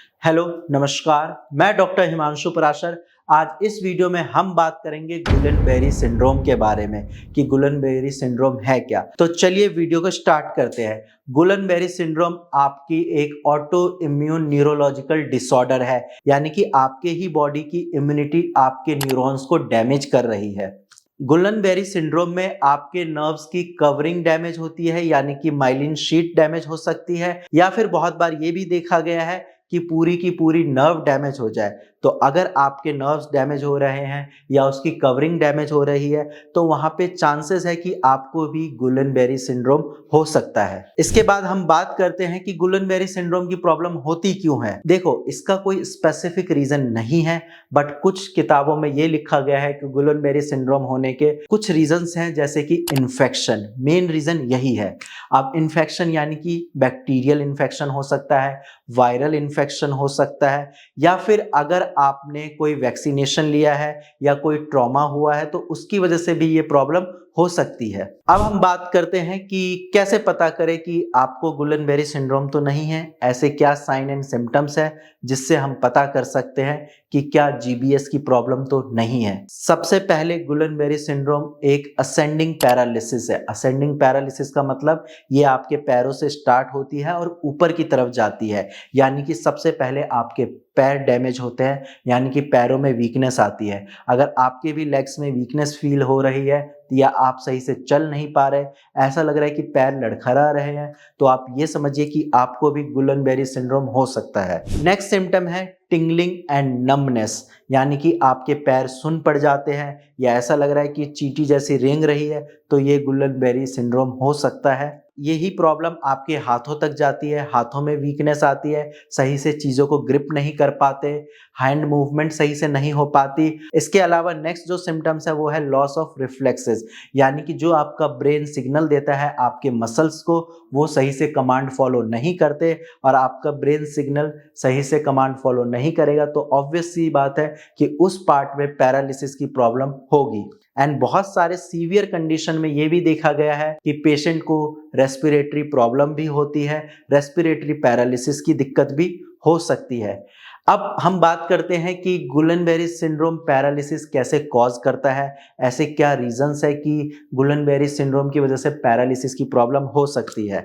Hello, नमस्कार। मैं doctor Himanshu Parashar. आज इस वीडियो में हम बात करेंगे गुलेनबेरी सिंड्रोम के बारे में कि गुलेनबेरी सिंड्रोम है क्या। तो चलिए वीडियो को स्टार्ट करते हैं। गुलेनबेरी सिंड्रोम आपकी एक ऑटो इम्यून न्यूरोलॉजिकल डिसऑर्डर है, यानी कि आपके ही बॉडी की इम्यूनिटी आपके न्यूरॉन्स को डैमेज कर रही है। गुलेनबेरी सिंड्रोम में आपके नर्व्स की कवरिंग डैमेज होती है, यानी कि माइलिन शीट डैमेज हो सकती है, या फिर बहुत बार ये भी देखा गया है कि पूरी की पूरी नर्व डैमेज हो जाए। तो अगर आपके नर्व्स डैमेज हो रहे हैं या उसकी कवरिंग डैमेज हो रही है तो वहां पे चांसेस है कि आपको भी गुलेनबेरी सिंड्रोम हो सकता है। इसके बाद हम बात करते हैं कि गुलेनबेरी सिंड्रोम की प्रॉब्लम होती क्यों है। देखो, इसका कोई स्पेसिफिक रीजन नहीं है, बट कुछ किताबों में ये लिखा गया है कि गुलेनबेरी सिंड्रोम होने के कुछ रीजंस हैं, जैसे कि इन्फेक्शन। मेन रीजन यही है। अब इन्फेक्शन यानी कि बैक्टीरियल इन्फेक्शन हो सकता है, वायरल इन्फेक्शन हो सकता है, या फिर अगर आपने कोई वैक्सीनेशन लिया है या कोई ट्रॉमा हुआ है तो उसकी वजह से भी ये प्रॉब्लम हो सकती है। अब हम बात करते हैं कि कैसे पता करें कि आपको गुलेनबेरी सिंड्रोम तो नहीं है। ऐसे क्या साइन एंड सिम्टम्स है जिससे हम पता कर सकते हैं कि क्या जीबीएस की प्रॉब्लम तो नहीं है। सबसे पहले गुलेनबेरी सिंड्रोम एक असेंडिंग पैरालिसिस है। असेंडिंग पैरालिसिस का मतलब ये आपके पैरों से स्टार्ट होती है और ऊपर की तरफ जाती है, यानी कि सबसे पहले आपके पैर डैमेज होते हैं, यानी कि पैरों में वीकनेस आती है। अगर आपके भी लेग्स में वीकनेस फील हो रही है या आप सही से चल नहीं पा रहे, ऐसा लग रहा है कि पैर लड़खड़ा रहे हैं, तो आप ये समझिए कि आपको भी गुलेनबेरी सिंड्रोम हो सकता है। नेक्स्ट सिम्टम है टिंगलिंग एंड नम्बनेस, यानी कि आपके पैर सुन पड़ जाते हैं या ऐसा लग रहा है कि चींटी जैसी रेंग रही है, तो ये गुलेनबेरी सिंड्रोम हो सकता है। यही प्रॉब्लम आपके हाथों तक जाती है, हाथों में वीकनेस आती है, सही से चीज़ों को ग्रिप नहीं कर पाते, हैंड मूवमेंट सही से नहीं हो पाती। इसके अलावा नेक्स्ट जो सिम्टम्स है वो है लॉस ऑफ रिफ्लेक्सेस, यानी कि जो आपका ब्रेन सिग्नल देता है आपके मसल्स को, वो सही से कमांड फॉलो नहीं करते, और आपका ब्रेन सिग्नल सही से कमांड फॉलो नहीं करेगा तो ऑब्वियस सी बात है कि उस पार्ट में पैरालिसिस की प्रॉब्लम होगी। एंड बहुत सारे सीवियर कंडीशन में ये भी देखा गया है कि पेशेंट को रेस्पिरेटरी प्रॉब्लम भी होती है, रेस्पिरेटरी पैरालिसिस की दिक्कत भी हो सकती है। अब हम बात करते हैं कि गुलेनबेरी सिंड्रोम पैरालिसिस कैसे कॉज करता है, ऐसे क्या रीजंस है कि गुलेनबेरी सिंड्रोम की वजह से पैरालिसिस की प्रॉब्लम हो सकती है।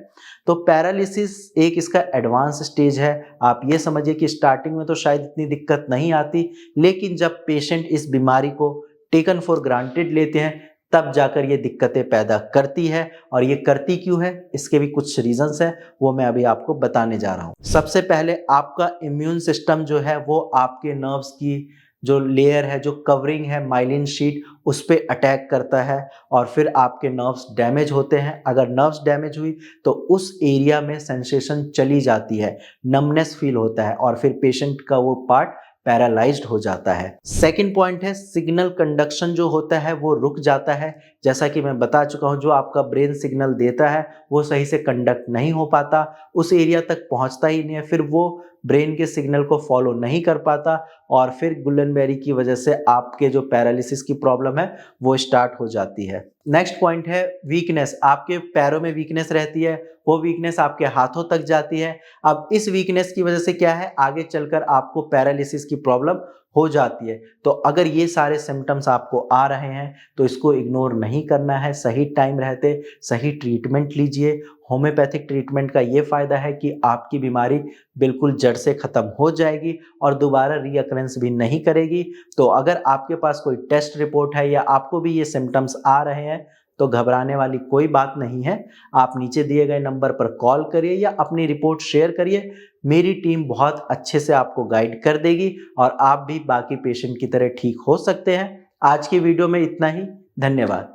तो पैरालिसिस एक इसका एडवांस स्टेज है। आप ये समझिए कि स्टार्टिंग में तो शायद इतनी दिक्कत नहीं आती, लेकिन जब पेशेंट इस बीमारी को टेकन फॉर ग्रांटेड लेते हैं तब जाकर ये दिक्कतें पैदा करती है। और ये करती क्यों है, इसके भी कुछ रीजंस हैं, वो मैं अभी आपको बताने जा रहा हूँ। सबसे पहले आपका इम्यून सिस्टम जो है वो आपके नर्व्स की जो लेयर है, जो कवरिंग है माइलिन शीट, उस पे अटैक करता है और फिर आपके नर्व्स डैमेज होते हैं। अगर नर्व्स डैमेज हुई तो उस एरिया में सेंसेशन चली जाती है, नमनेस फील होता है और फिर पेशेंट का वो पार्ट पैरालाइज्ड हो जाता है। सेकंड पॉइंट है सिग्नल कंडक्शन जो होता है वो रुक जाता है। जैसा कि मैं बता चुका हूं, जो आपका ब्रेन सिग्नल देता है वो सही से कंडक्ट नहीं हो पाता, उस एरिया तक पहुंचता ही नहीं है, फिर वो ब्रेन के सिग्नल को फॉलो नहीं कर पाता और फिर गुलेनबेरी की वजह से आपके जो पैरालिसिस की प्रॉब्लम है वो स्टार्ट हो जाती है। नेक्स्ट पॉइंट है वीकनेस। आपके पैरों में वीकनेस रहती है, वो वीकनेस आपके हाथों तक जाती है। अब इस वीकनेस की वजह से क्या है, आगे चलकर आपको पैरालिसिस की प्रॉब्लम हो जाती है। तो अगर ये सारे सिम्टम्स आपको आ रहे हैं तो इसको इग्नोर नहीं करना है, सही टाइम रहते सही ट्रीटमेंट लीजिए। होम्योपैथिक ट्रीटमेंट का ये फायदा है कि आपकी बीमारी बिल्कुल जड़ से खत्म हो जाएगी और दोबारा रीअकरेंस भी नहीं करेगी। तो अगर आपके पास कोई टेस्ट रिपोर्ट है या आपको भी ये सिम्टम्स आ रहे हैं तो घबराने वाली कोई बात नहीं है। आप नीचे दिए गए नंबर पर कॉल करिए या अपनी रिपोर्ट शेयर करिए। मेरी टीम बहुत अच्छे से आपको गाइड कर देगी और आप भी बाकी पेशेंट की तरह ठीक हो सकते हैं। आज की वीडियो में इतना ही। धन्यवाद।